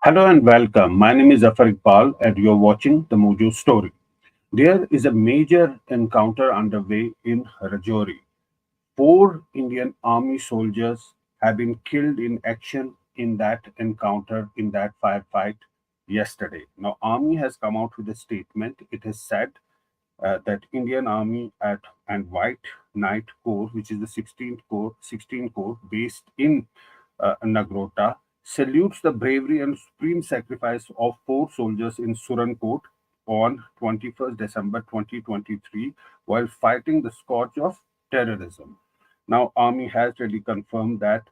Hello and welcome. My name is Zafar Iqbal, and you're watching the Mojo Story. There is a major encounter underway in Rajouri. Four Indian Army soldiers have been killed in action in that encounter, in that firefight yesterday. Now, Army has come out with a statement. It has said that Indian Army and White Knight Corps, which is the 16th Corps based in Nagrota, salutes the bravery and supreme sacrifice of four soldiers in Surankot on 21st December 2023 while fighting the scourge of terrorism. Now, Army has really confirmed that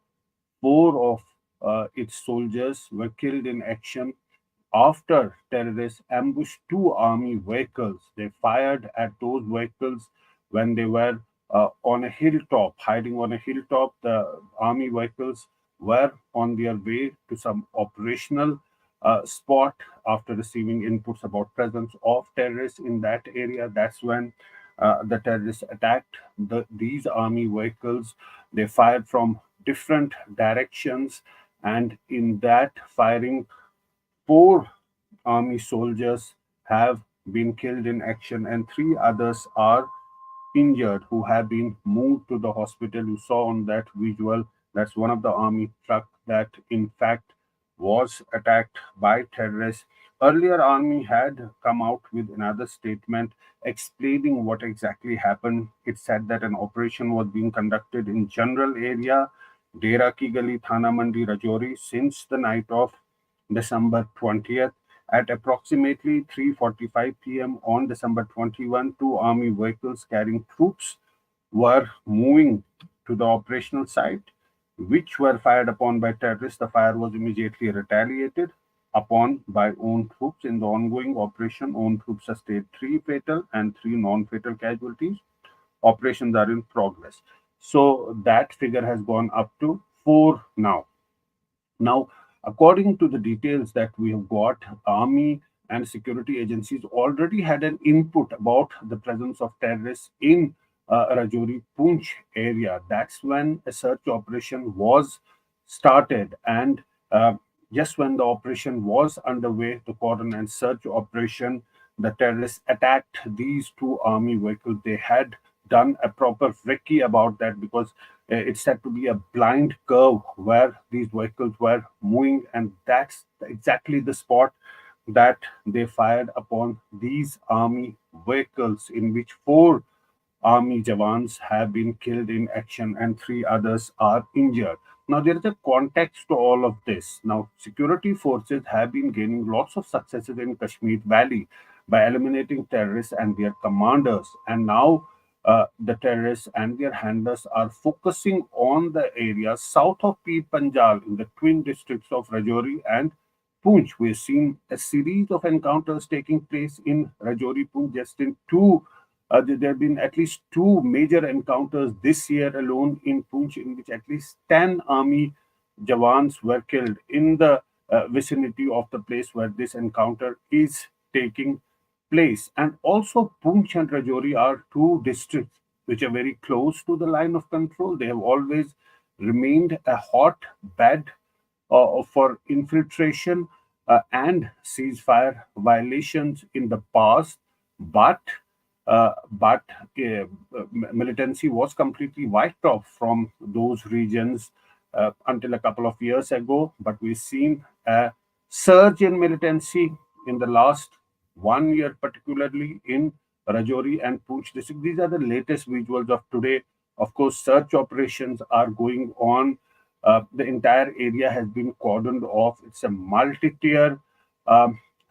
four of its soldiers were killed in action after terrorists ambushed two army vehicles. They fired at those vehicles when they were on a hilltop, hiding on a hilltop. The army vehicles were on their way to some operational spot after receiving inputs about presence of terrorists in that area. That's when the terrorists attacked these army vehicles. They fired from different directions, and in that firing, four army soldiers have been killed in action, and three others are injured who have been moved to the hospital. You saw on that visual, that's one of the army truck that in fact was attacked by terrorists. Earlier, army had come out with another statement explaining what exactly happened. It said that an operation was being conducted in general area, Dera Ki Gali, Thana Mandi, Rajouri, since the night of December 20th. At approximately 3:45 p.m. on December 21, two army vehicles carrying troops were moving to the operational site, which were fired upon by terrorists. The fire was immediately retaliated upon by own troops. In the ongoing operation, own troops sustained three fatal and three non-fatal casualties. Operations are in progress. So that figure has gone up to four now. Now, according to the details that we have got, army and security agencies already had an input about the presence of terrorists in Rajouri Poonch area. That's when a search operation was started, and just when the operation was underway, the cordon and search operation, the terrorists attacked these two army vehicles. They had done a proper recce about that because it's said to be a blind curve where these vehicles were moving, and that's exactly the spot that they fired upon these army vehicles, in which four army jawans have been killed in action and three others are injured. Now, there is a context to all of this. Now, security forces have been gaining lots of successes in Kashmir Valley by eliminating terrorists and their commanders. And now the terrorists and their handlers are focusing on the area south of Pir Panjal in the twin districts of Rajouri and Poonch. We've seen a series of encounters taking place in Rajouri Poonch just in two. There have been at least two major encounters this year alone in Poonch, in which at least 10 army jawans were killed in the vicinity of the place where this encounter is taking place. And also, Poonch and Rajouri are two districts which are very close to the line of control. They have always remained a hotbed for infiltration and ceasefire violations in the past, but militancy was completely wiped off from those regions until a couple of years ago. But we've seen a surge in militancy in the last 1 year, particularly in Rajouri and Poonch district. These are the latest visuals of today. Of course, search operations are going on. The entire area has been cordoned off. It's a multi-tier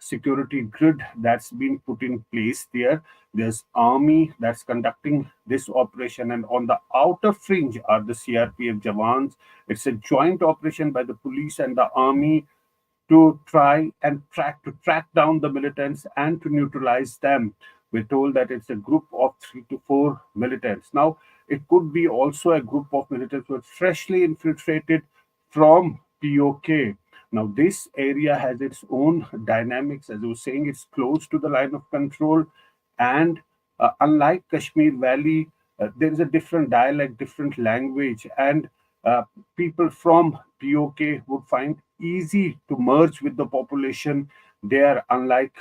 security grid that's been put in place there. There's army that's conducting this operation, and on the outer fringe are the CRPF jawans. It's a joint operation by the police and the army to try and track down the militants and to neutralize them. We're told that it's a group of 3 to 4 militants. Now, it could be also a group of militants who are freshly infiltrated from POK. Now, this area has its own dynamics. As I was saying, it's close to the line of control, and unlike Kashmir Valley, there is a different dialect, different language, and uh, people from POK would find easy to merge with the population there, unlike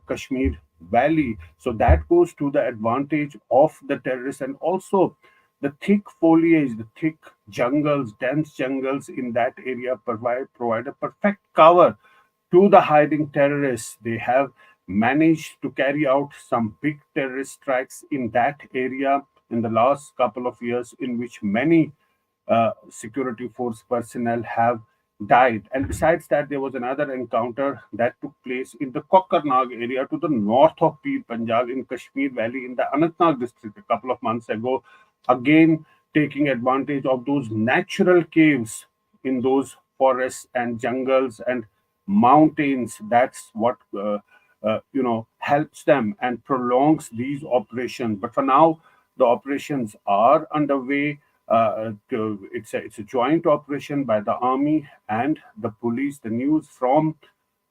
Kashmir Valley. So that goes to the advantage of the terrorists, and also the thick foliage, the thick jungles, dense jungles in that area provide a perfect cover to the hiding terrorists. They have managed to carry out some big terrorist strikes in that area in the last couple of years, in which many security force personnel have died. And besides that, there was another encounter that took place in the Kokarnag area to the north of Pir Panjal in Kashmir Valley in the Anantnag district a couple of months ago. Again, taking advantage of those natural caves in those forests and jungles and mountains. That's what helps them and prolongs these operations. But for now, the operations are underway. It's a joint operation by the army and the police. The news from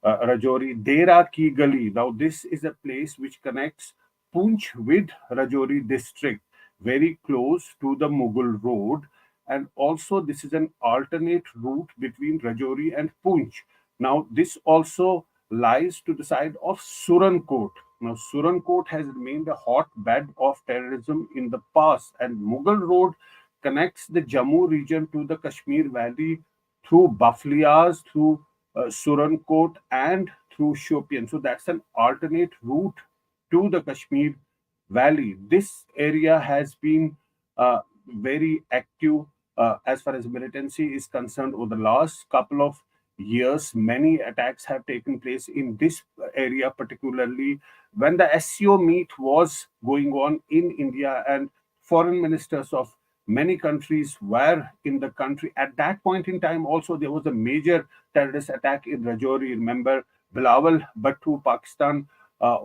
Rajouri, Dera Ki Gali. Now, this is a place which connects Poonch with Rajouri district, very close to the Mughal road. And also, this is an alternate route between Rajouri and Poonch. Now, this also lies to the side of Surankot. Now, Surankot has remained a hotbed of terrorism in the past, and Mughal road connects the Jammu region to the Kashmir Valley through Baflias, through Surankot, and through Shopian. So that's an alternate route to the Kashmir Valley. This area has been very active as far as militancy is concerned over the last couple of years. Many attacks have taken place in this area, particularly when the SCO meet was going on in India, and foreign ministers of many countries were in the country. At that point in time, also, there was a major terrorist attack in Rajouri. Remember, Bilawal Bhutto, Pakistan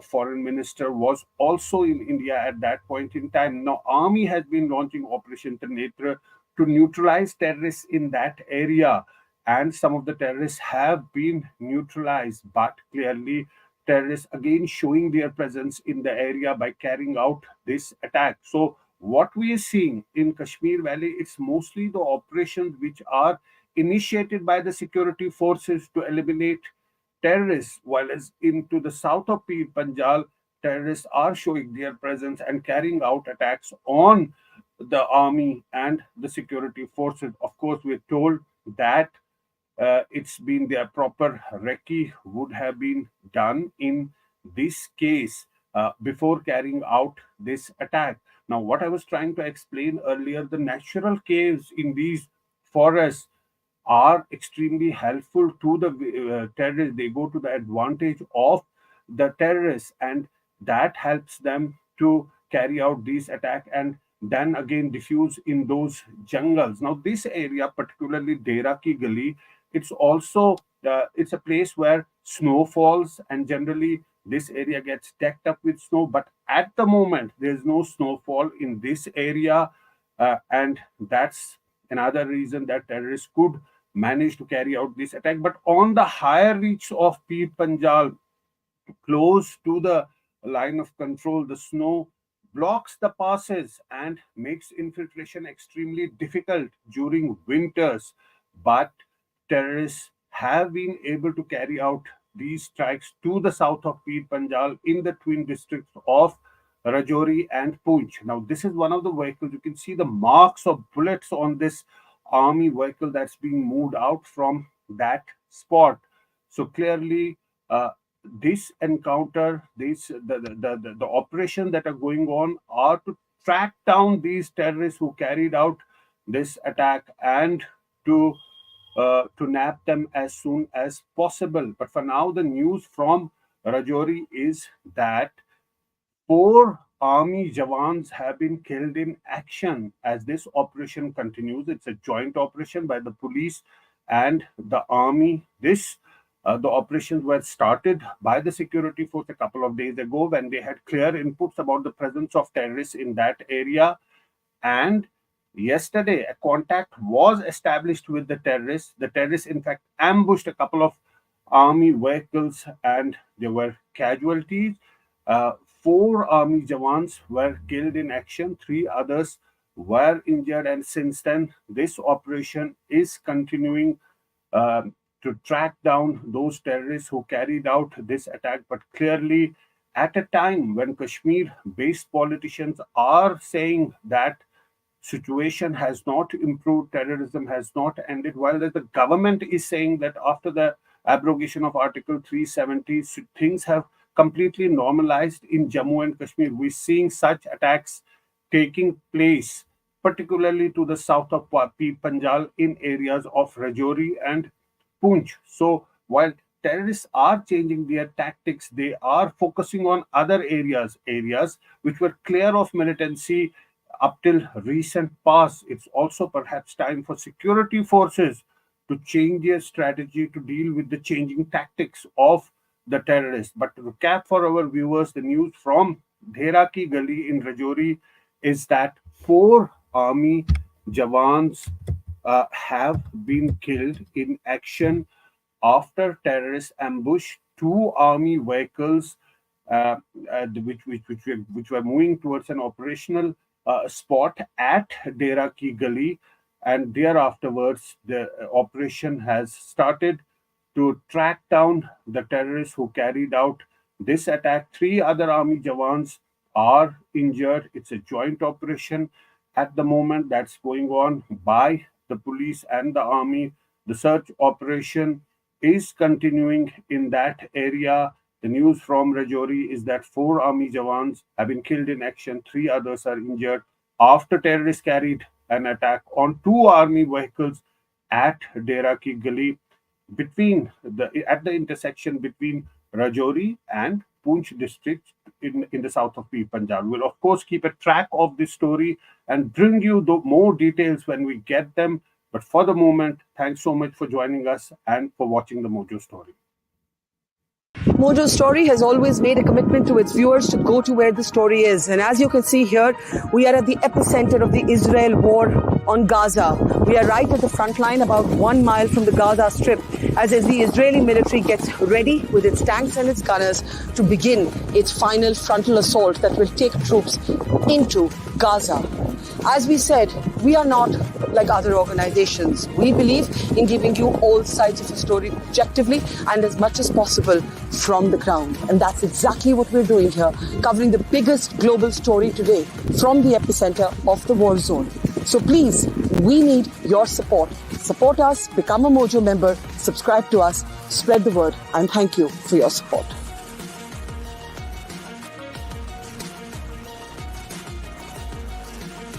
foreign minister, was also in India at that point in time. Now, army has been launching Operation Trinetra to neutralize terrorists in that area, and some of the terrorists have been neutralized. But clearly, terrorists again showing their presence in the area by carrying out this attack. So, what we are seeing in Kashmir Valley, it's mostly the operations which are initiated by the security forces to eliminate terrorists, while as into the south of Panjal, terrorists are showing their presence and carrying out attacks on the army and the security forces. Of course, we're told that it's been their proper recce would have been done in this case before carrying out this attack. Now, what I was trying to explain earlier, the natural caves in these forests are extremely helpful to the terrorists. They go to the advantage of the terrorists, and that helps them to carry out these attacks and then again diffuse in those jungles. Now, this area, particularly Dera Ki Gali, it's also it's a place where snow falls, and generally this area gets decked up with snow. But at the moment, there's no snowfall in this area, and that's another reason that terrorists could manage to carry out this attack. But on the higher reach of Pir Panjal, close to the line of control, the snow blocks the passes and makes infiltration extremely difficult during winters. But terrorists have been able to carry out these strikes to the south of Pir Panjal in the twin districts of Rajouri and Poonch. Now, this is one of the vehicles. You can see the marks of bullets on this army vehicle that's being moved out from that spot. So clearly, this encounter, the operation that are going on are to track down these terrorists who carried out this attack and to nab them as soon as possible. But for now, the news from Rajouri is that four army jawans have been killed in action as this operation continues. It's a joint operation by the police and the army. The operations were started by the security force a couple of days ago when they had clear inputs about the presence of terrorists in that area. And yesterday, a contact was established with the terrorists. The terrorists, in fact, ambushed a couple of army vehicles and there were casualties. Four army jawans were killed in action, three others were injured, and since then, this operation is continuing to track down those terrorists who carried out this attack. But clearly, at a time when Kashmir based politicians are saying that situation has not improved, terrorism has not ended, while the government is saying that after the abrogation of Article 370, things have completely normalized in Jammu and Kashmir. We're seeing such attacks taking place, particularly to the south of Punjab in areas of Rajouri and Poonch. So while terrorists are changing their tactics, they are focusing on other areas which were clear of militancy up till recent past. It's also perhaps time for security forces to change their strategy to deal with the changing tactics of the terrorists. But to recap for our viewers, the news from Dhera Ki Gali in Rajouri is that four army jawans have been killed in action after terrorist ambush two army vehicles which were moving towards an operational spot at Dera Ki Gali, and thereafterwards the operation has started to track down the terrorists who carried out this attack. Three other army jawans are injured. It's a joint operation at the moment that's going on by the police and the army. The search operation is continuing in that area. The news from Rajouri is that four army jawans have been killed in action, three others are injured after terrorists carried an attack on two army vehicles at Dera Ki Gali between the at the intersection between Rajouri and Poonch districts in the south of Punjab. We'll of course keep a track of this story and bring you the more details when we get them. But for the moment, thanks so much for joining us and for watching the Mojo Story. Mojo Story has always made a commitment to its viewers to go to where the story is. And as you can see here, we are at the epicenter of the Israel war on Gaza. We are right at the front line, about 1 mile from the Gaza Strip, as the Israeli military gets ready with its tanks and its gunners to begin its final frontal assault that will take troops into Gaza. As we said, we are not like other organizations. We believe in giving you all sides of the story objectively and as much as possible from the ground. And that's exactly what we're doing here, covering the biggest global story today from the epicenter of the war zone. So please, we need your support. Support us, become a Mojo member, subscribe to us, spread the word, and thank you for your support.